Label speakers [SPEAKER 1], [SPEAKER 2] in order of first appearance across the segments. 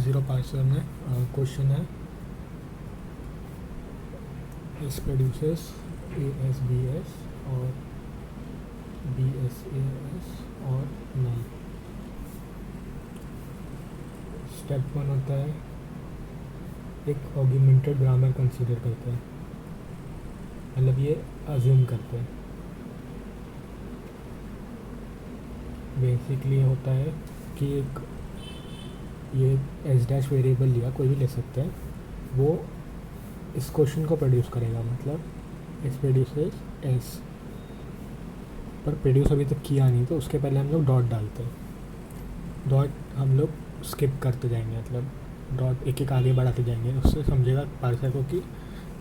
[SPEAKER 1] Zero parser में question है S produces A S B S और बी एस ए एस और null. Step 1 होता है एक ऑर्गुमेंटेड ग्रामर कंसीडर करते हैं, मतलब ये अज्यूम करते हैं। बेसिकली होता है कि एक ये एस डैश वेरिएबल लिया, कोई भी ले सकते हैं, वो इस क्वेश्चन को प्रोड्यूस करेगा, मतलब एस प्रोड्यूसेस एस, पर प्रोड्यूस अभी तक किया नहीं तो उसके पहले हम लोग डॉट डालते हैं। डॉट हम लोग स्किप करते जाएंगे, मतलब डॉट एक एक आगे बढ़ाते जाएंगे, उससे समझेगा पार्सर को कि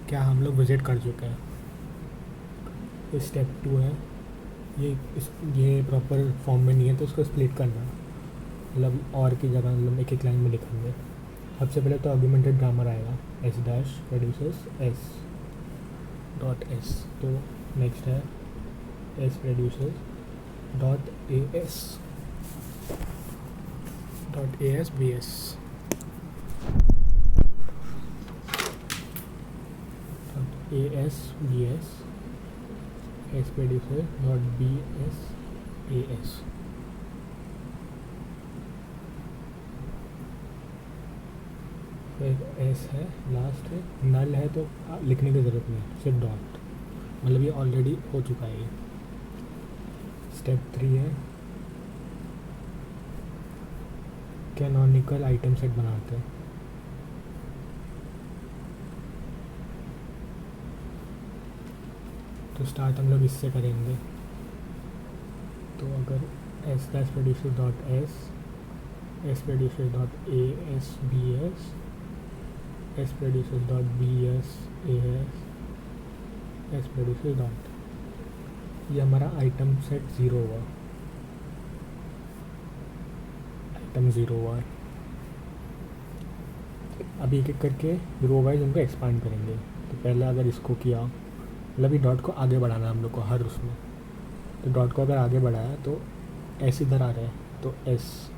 [SPEAKER 1] क्या हम लोग विजिट कर चुके हैं। ये स्टेप 2 है, ये प्रॉपर फॉर्म में नहीं है तो उसको स्प्लिट करना, मतलब और की जगह मतलब एक एक लाइन में लिखेंगे। सबसे पहले तो आर्गुमेंटेड ग्रामर आएगा S dash produces S dot S, तो नेक्स्ट है S produces dot A S B S, A S B S, S produces dot B S A S. फिर एस है, लास्ट है। नल है तो लिखने की ज़रूरत नहीं है, सिर्फ डॉट, मतलब ये ऑलरेडी हो चुका है ये। स्टेप 3 है कैनोनिकल आइटम सेट बनाते हैं। तो स्टार्ट हम लोग इससे करेंगे, तो अगर S dash producer dot S producer dot A S B S producer dot B S A S producer dot, ये हमारा आइटम सेट 0 हुआ, आइटम 0 हुआ। अभी एक एक करके रो वाइज उनको एक्सपांड करेंगे। तो पहले अगर इसको किया, मतलब ये डॉट को आगे बढ़ाना है हम लोग को हर उसमें, तो डॉट को अगर आगे बढ़ाया तो एस इधर आ रहा है, तो एस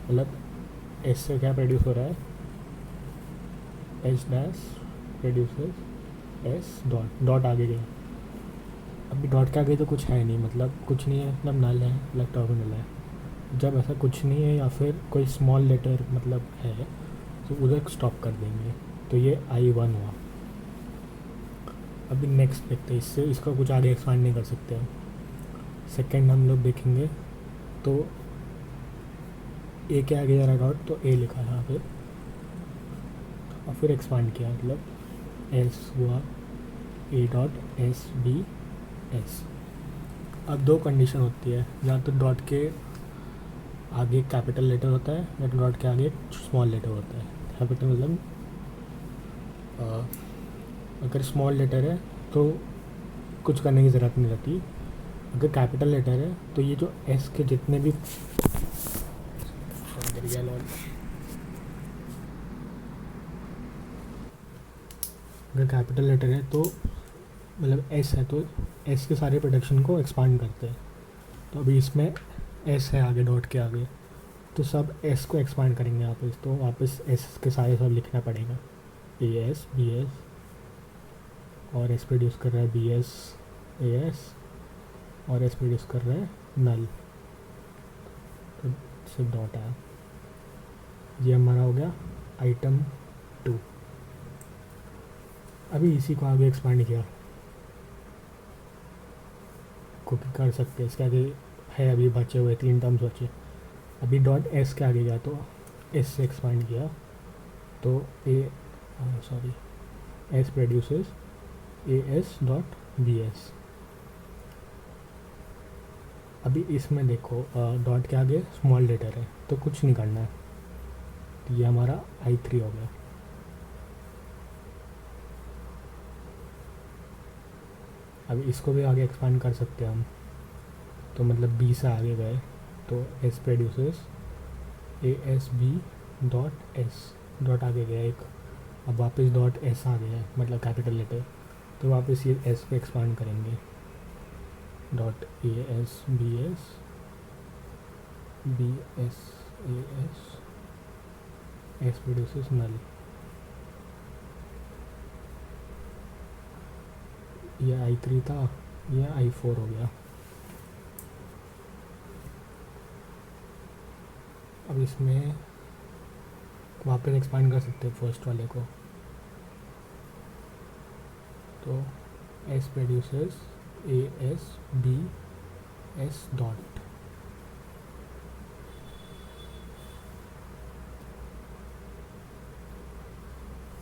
[SPEAKER 1] मतलब एस से क्या प्रोड्यूस हो रहा है, S dash produces S dot, dot आगे गया। अभी डॉट के आगे तो कुछ है नहीं, मतलब कुछ नहीं है, मतलब नल है, मतलब टर्मिनल है। जब ऐसा कुछ नहीं है या फिर कोई स्मॉल लेटर मतलब है तो उधर स्टॉप कर देंगे, तो ये I1 हुआ। अभी नेक्स्ट देखते हैं, इससे इसका कुछ आगे एक्सपांड नहीं कर सकते हम। सेकेंड हम लोग देखेंगे तो ए के आगे जा रहा डॉट, तो ए लिखा यहाँ पे और फिर एक्सपांड किया, मतलब एस हुआ A dot S B S. अब दो कंडीशन होती है, या तो डॉट के आगे कैपिटल लेटर होता है या तो डॉट के आगे स्मॉल लेटर होता है। कैपिटल मतलब अगर स्मॉल लेटर है तो कुछ करने की ज़रूरत नहीं रहती, अगर कैपिटल लेटर है तो ये जो एस के जितने भी अगर कैपिटल लेटर है तो मतलब एस है तो एस के सारे प्रोडक्शन को एक्सपांड करते हैं। तो अभी इसमें एस है आगे डॉट के आगे, तो सब एस को एक्सपांड करेंगे वापस, तो वापस एस के सारे सब लिखना पड़ेगा, ए एस बी एस, और एस प्रोड्यूस कर रहा है बी एस ए एस, और एस प्रोड्यूस कर रहा है नल, तो सिर्फ डॉट आया। ये हमारा हो गया आइटम 2। अभी इसी को आगे एक्सपांड किया, कुकी कर सकते हैं, इसके आगे है अभी बचे हुए 3 टर्म्स बचे। अभी डॉट एस के आगे गया तो एस से एक्सपांड किया, तो S produces A S dot B S. अभी इसमें देखो डॉट के आगे स्मॉल लेटर है तो कुछ नहीं करना है, तो ये हमारा I3 हो गया। अभी इसको भी आगे एक्सपांड कर सकते हैं हम, तो मतलब बी से आगे गए तो S produces A S B dot S, dot आगे गया एक, अब वापस डॉट एस आ गया है, मतलब कैपिटल लेटर, तो वापस ये एस पे एक्सपांड करेंगे, dot A S B S A S, S produces null. ये I3 था, ये I4 हो गया। अब इसमें वापस एक्सपांड कर सकते हैं फर्स्ट वाले को। तो S produces A S B S dot,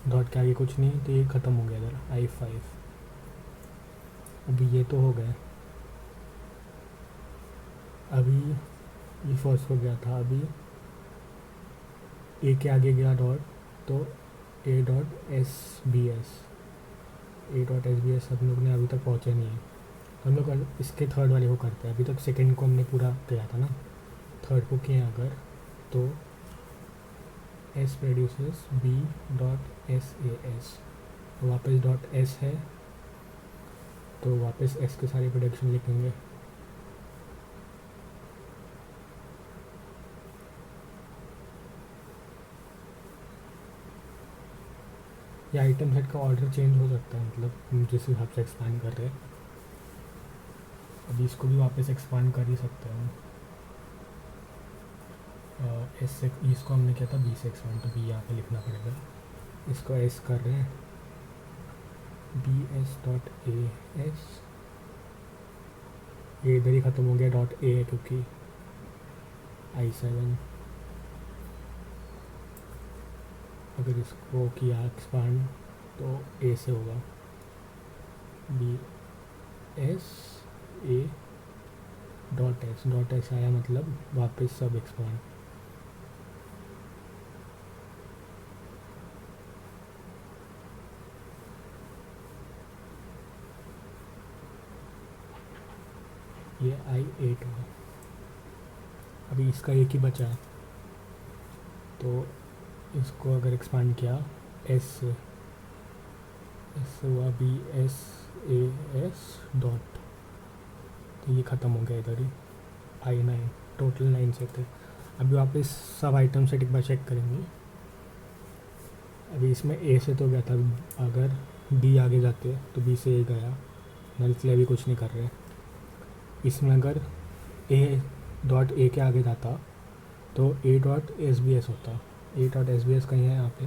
[SPEAKER 1] dot के आगे कुछ नहीं, तो ये ख़त्म हो गया इधर I5। अभी ये तो हो गया। अभी ये फर्स्ट हो गया था, अभी ए के आगे गया डॉट, तो A dot S B S, A dot S B S हम लोग ने अभी तक पहुँचे नहीं है। तो हम लोग इसके थर्ड वाले को करते हैं। अभी तक सेकंड को हमने पूरा किया था ना, थर्ड को किए अगर, तो S produces B dot S A S, तो वापस डॉट एस है, तो वापस एस के सारे प्रोडक्शन लिखेंगे। ये आइटम सेट का ऑर्डर चेंज हो सकता है, मतलब जिस हिसाब से एक्सपांड कर रहे हैं। अभी इसको भी वापस एक्सपांड कर ही सकते हैं। एस से इसको हमने किया था बी से एक्सपांड, तो बी यहाँ पे लिखना पड़ेगा। इसको एस कर रहे हैं, B S dot A S, ये इधर ही ख़त्म हो गया, डॉट ए है क्योंकि I7। अगर इसको किया एक्सपांड तो ए से होगा, B S A dot S, dot S आया मतलब वापस सब एक्सपांड। ये I8 हुआ। अभी इसका एक ही बचा है, तो इसको अगर एक्सपांड किया एस से, एस से हुआ B S A S dot, तो ये ख़त्म हो गया इधर ही I9। टोटल 9 से थे। अभी वापस सब आइटम सेट एक बार चेक करेंगे। अभी इसमें ए से तो गया था, अगर बी आगे जाते तो बी से ए गया, नल के लिए अभी कुछ नहीं कर रहे। इसमें अगर ए डॉट ए के आगे जाता तो A dot S B S होता। A dot S B S कहीं है यहाँ पे,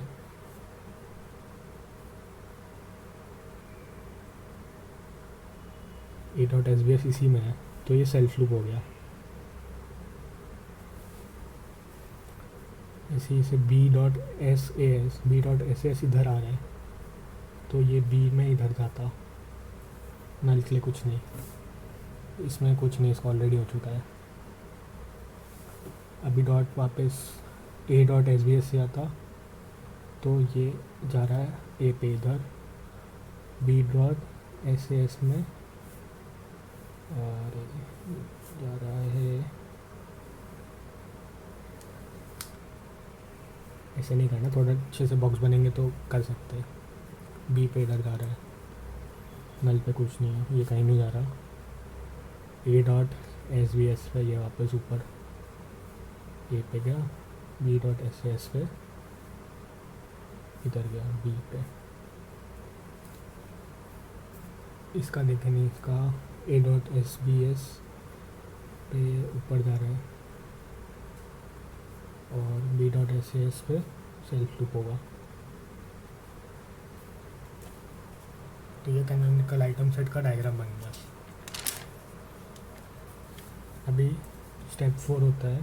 [SPEAKER 1] A dot S B S इसी में है, तो ये सेल्फ लूप हो गया। इसी से B dot S A S, B dot S S इधर आ रहा है, तो ये बी में इधर जाता, नल के लिए कुछ नहीं, इसमें कुछ नहीं, इसका ऑलरेडी हो चुका है। अभी डॉट वापस A dot S B S से आता, तो ये जा रहा है ए पे इधर, बी डॉट एस एस में, और जा रहा है, ऐसे नहीं करना, थोड़ा अच्छे से बॉक्स बनेंगे तो कर सकते हैं। बी पे इधर जा रहा है, नल पे कुछ नहीं है, ये कहीं नहीं जा रहा। A dot S B S पे ये वापस ऊपर ए पे गया, बी डॉट एस एस पे इधर गया बी पे। इसका देखें नहीं, इसका A dot S B S पे ऊपर जा रहा है, और बी डॉट एस एस पे सेल्फ लूप होगा। तो ये कैनोनिकल आइटम सेट का डायग्राम बन गया। अभी स्टेप 4 होता है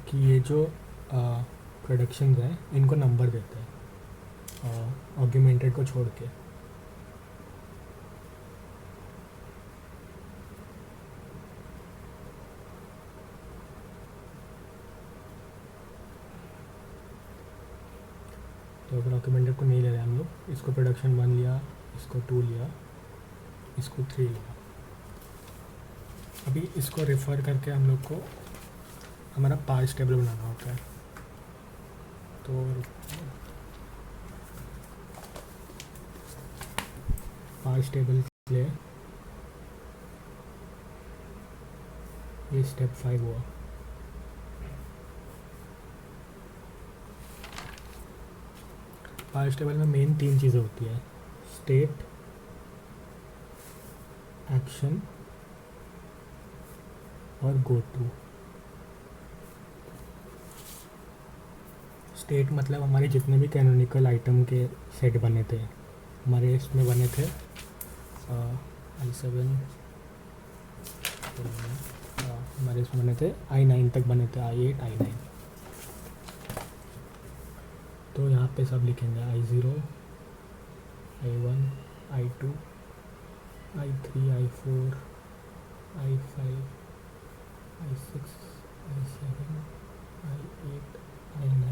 [SPEAKER 1] कि ये जो प्रोडक्शंस हैं इनको नंबर देते हैं आर्ग्यूमेंटेड को छोड़ के। तो अगर आर्ग्यूमेंटेड को नहीं ले रहे हम लोग, इसको प्रोडक्शन 1 लिया, इसको 2 लिया, इसको 3 लिया। अभी इसको रेफ़र करके हम लोग को हमारा पार्स टेबल बनाना होता है। तो पार्स टेबल के लिए ये स्टेप 5 हुआ। पार्स टेबल में मेन 3 चीज़ें होती है, स्टेट, एक्शन और गो टू। स्टेट मतलब हमारे जितने भी कैनोनिकल आइटम के सेट बने थे, हमारे इसमें बने थे i7, हमारे इसमें बने थे i9 तक बने थे, i8 i9। तो यहाँ पे सब लिखेंगे i0, i1, i2, i3, i4, i5, i6, i7, i8, i9।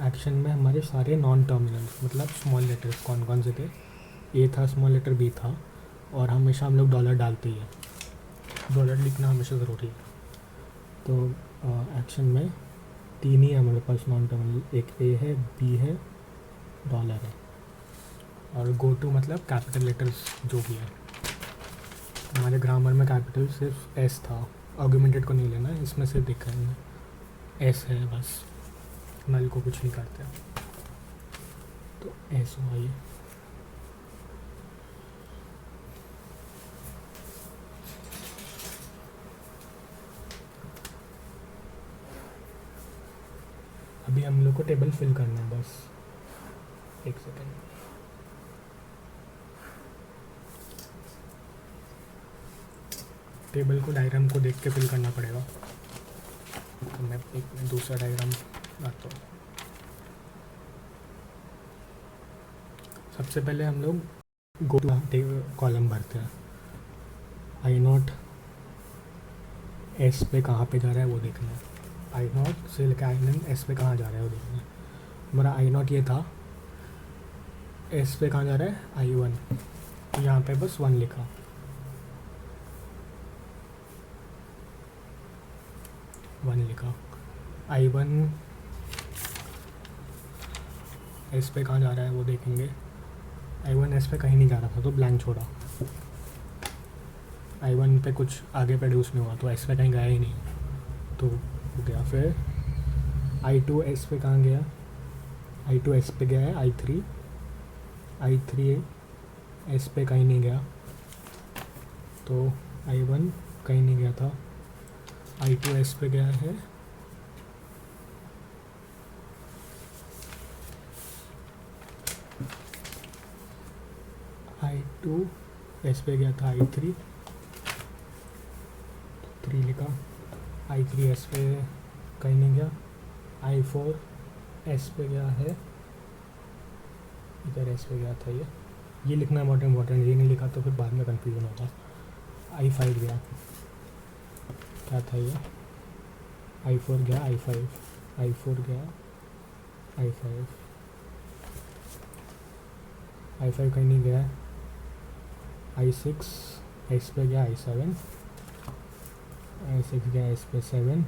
[SPEAKER 1] Action में हमारे सारे नॉन टर्मिनल्स मतलब स्मॉल लेटर्स कौन कौन से थे, ए था, स्मॉल लेटर बी था, और हमेशा हम लोग डॉलर डालते ही हैं, डॉलर लिखना हमेशा ज़रूरी है। तो एक्शन में 3 ही है हमारे पास नॉन टर्मिनल, एक ए है, बी है, डॉलर है। और गो टू मतलब कैपिटल लेटर्स जो भी है। हमारे ग्रामर में कैपिटल सिर्फ एस था, आर्गुमेंटेड को नहीं लेना, इसमें सिर्फ देखा है एस है बस, नल को कुछ नहीं करते। तो एस हुआ ये। अभी हम लोग को टेबल फिल करना है बस, एक सेकेंड। टेबल को डायग्राम को देख के फिल करना पड़ेगा, तो मैं एक दूसरा डायग्राम लाता हूँ। सबसे पहले हम लोग गो टू कॉलम भरते हैं, आई नॉट एस पे कहाँ पे जा रहा है वो देखना है, आई नॉट से लेकर आई9 एस पे कहाँ जा रहा है वो देखना है। हमारा आई नॉट ये था, एस पे कहाँ जा रहा है i1, तो यहाँ पे बस 1 लिखा, i1 एस पे कहाँ जा रहा है वो देखेंगे, i1 एस पे कहीं नहीं जा रहा था तो ब्लैंक छोड़ा, i1 पे कुछ आगे प्रोड्यूस नहीं हुआ तो एस पे कहीं गया ही नहीं तो हो गया। फिर i2 एस पे कहाँ गया, i2 एस पे गया है, i3 एस पे कहीं नहीं गया तो i1 कहीं नहीं गया था, i2 एस पे गया है, i2 एस पे गया था, i3 3 लिखा, i3 एस पे कहीं नहीं गया, i4 एस पे गया है, इधर एस पे गया था, ये लिखना बहुत इम्पोर्टेंट, ये नहीं लिखा तो फिर बाद में कन्फ्यूजन होता। i5 गया, क्या था ये, i4 गया, i4 गया, i5 कहीं नहीं गया, i6 एस पे गया, i6 गया एस पे 7,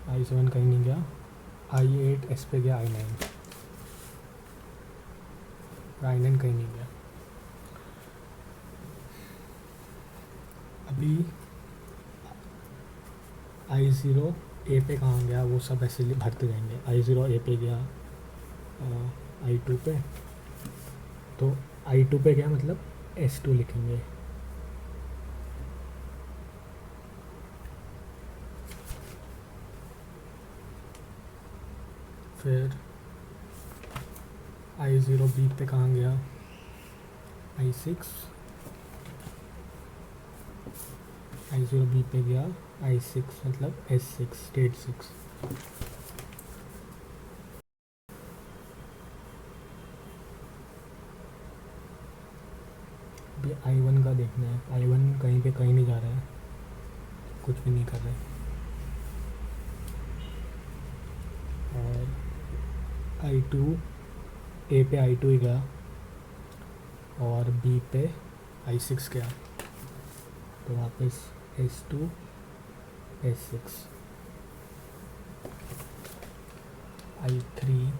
[SPEAKER 1] i7 कहीं नहीं गया, i8 एस पे गया, i9 कहीं नहीं गया। अभी i0 ए पे कहाँ गया वो सब ऐसे भरते जाएंगे, i0 ए पे गया, i2 पे, तो i2 पे गया मतलब s2 लिखेंगे, फिर i0 बी पे कहाँ गया, i6 i0 बी पे गया, i6 मतलब s6 स्टेट 6। अभी i1 का देखना है, i1 कहीं पे कहीं नहीं जा रहा है, कुछ भी नहीं कर रहा है, और i2 ए पे i2 ही गया और बी पे i6 गया, तो वापस s2 s6, i3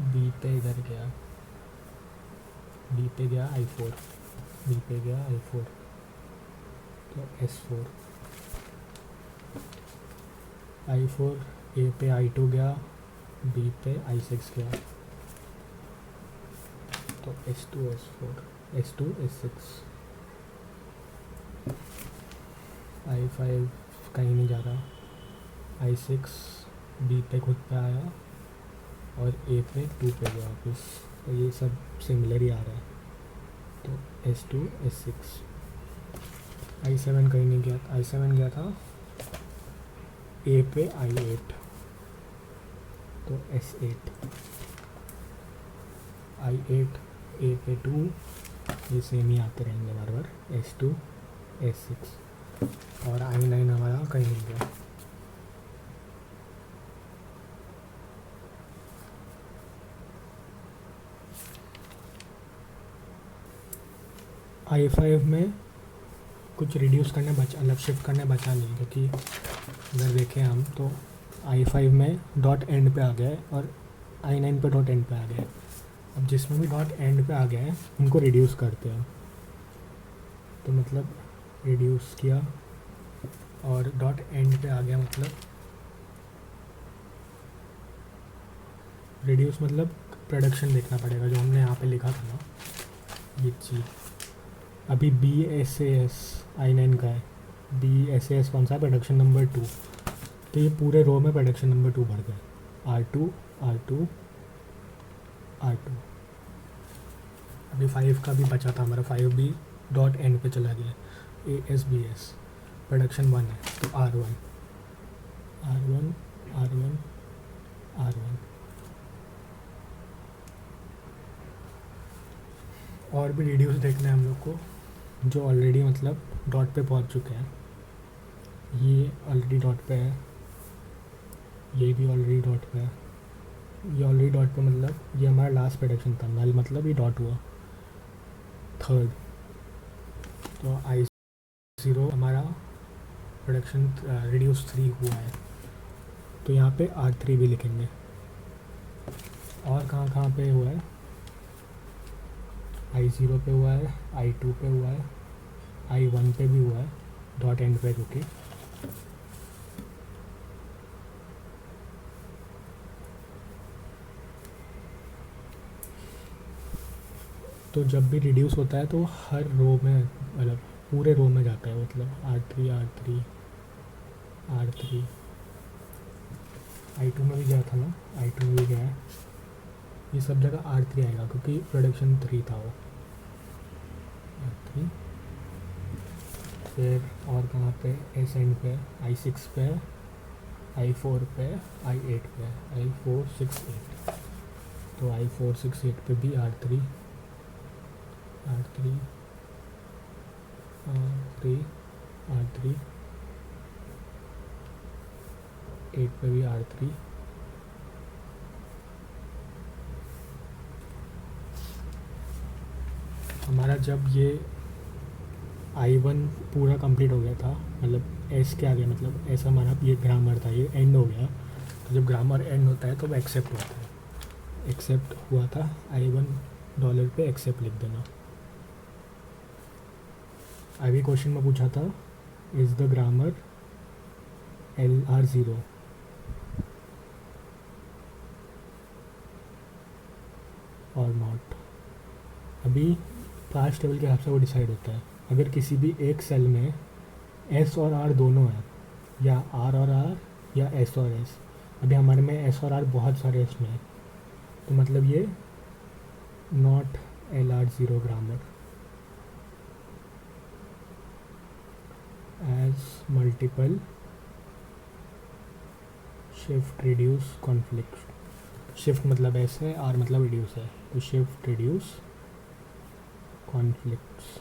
[SPEAKER 1] बी पे इधर गया, बी पे गया i4, बी पे गया i4, तो s4, I4 ए पे I2 गया, बी पे I6 गया, तो S2 S4 S2 S6, I5 कहीं नहीं जा रहा, I6 बी पे खुद पे आया और ए पे 2 पे गया वापस, तो ये सब सिमिलर ही आ रहा है, तो S2 S6, I7 कहीं नहीं गया, I7 गया था ए पे I8, तो S8, I8 ए पे 2, ये सेम ही आते रहेंगे बार बार, S2 S6, और I9 हमारा कहीं नहीं गया। I5 में कुछ रिड्यूस करने बचा, मतलब शिफ्ट करने बचा नहीं, क्योंकि अगर देखें हम तो I5 में डॉट एंड पे आ गया है और I9 पे डॉट एंड पे आ गया है। अब जिसमें भी डॉट एंड पे आ गया है उनको रिड्यूस करते हैं, तो मतलब रिड्यूस किया और डॉट एंड पे आ गया, मतलब रिड्यूस मतलब प्रोडक्शन देखना पड़ेगा, जो हमने यहाँ पे लिखा था ना ये चीज़। अभी BSAS I9 का है, BSAS कौन सा है, प्रोडक्शन नंबर 2, तो ये पूरे रो में प्रोडक्शन नंबर 2 भर गए, R2 R2 R2। अभी 5 का भी बचा था हमारा, 5 भी डॉट एंड पे चला गया, ASBS प्रोडक्शन 1 है, तो R1 R1 R1 R1। और भी रिड्यूस देखना है हम लोग को, जो ऑलरेडी मतलब डॉट पे पहुंच चुके हैं, ये ऑलरेडी डॉट पे है, ये भी ऑलरेडी डॉट पे है, ये ऑलरेडी डॉट पे, मतलब ये हमारा लास्ट प्रोडक्शन था, नल मतलब ये डॉट हुआ थर्ड, तो I0 हमारा प्रोडक्शन रिड्यूस 3 हुआ है, तो यहाँ पे R3 भी लिखेंगे। और कहाँ कहाँ पे हुआ है, I0 पे हुआ है, I2 पे हुआ है, I1 पे भी हुआ है डॉट एंड पे रुके, तो जब भी रिड्यूस होता है तो हर रो में, मतलब पूरे रो में जाता है, मतलब R3 R3 R3, I2 में भी गया था ना, I2 में भी गया है, ये सब जगह R3 आएगा क्योंकि प्रोडक्शन 3 था वो, R3। फिर और कहाँ पे, एस एंड पे I6 पे, I4 पे, I8 पे, I4 6 8, तो I4 6 8 पे भी R3 R3 R3 R3, 8 पे भी R3, हमारा जब ये I1 पूरा कंप्लीट हो गया था, मतलब एस के आ गया, मतलब ऐसा हमारा ये ग्रामर था, ये एंड हो गया, तो जब ग्रामर एंड होता है तो एक्सेप्ट होता है, एक्सेप्ट हुआ था I1 डॉलर पे एक्सेप्ट लिख देना। अभी क्वेश्चन में पूछा था, इज़ द ग्रामर LR0 और नॉट। अभी पास्ट टेबल के हिसाब से वो डिसाइड होता है, अगर किसी भी एक सेल में S और R दोनों हैं, या R और R या S और S, अभी हमारे में S और R बहुत सारे इसमें हैं, तो मतलब ये not LR0 grammar, as multiple shift reduce conflict, shift मतलब ऐसे, R मतलब रिड्यूस है, तो शिफ्ट रिड्यूस कॉन्फ्लिक्ट्स।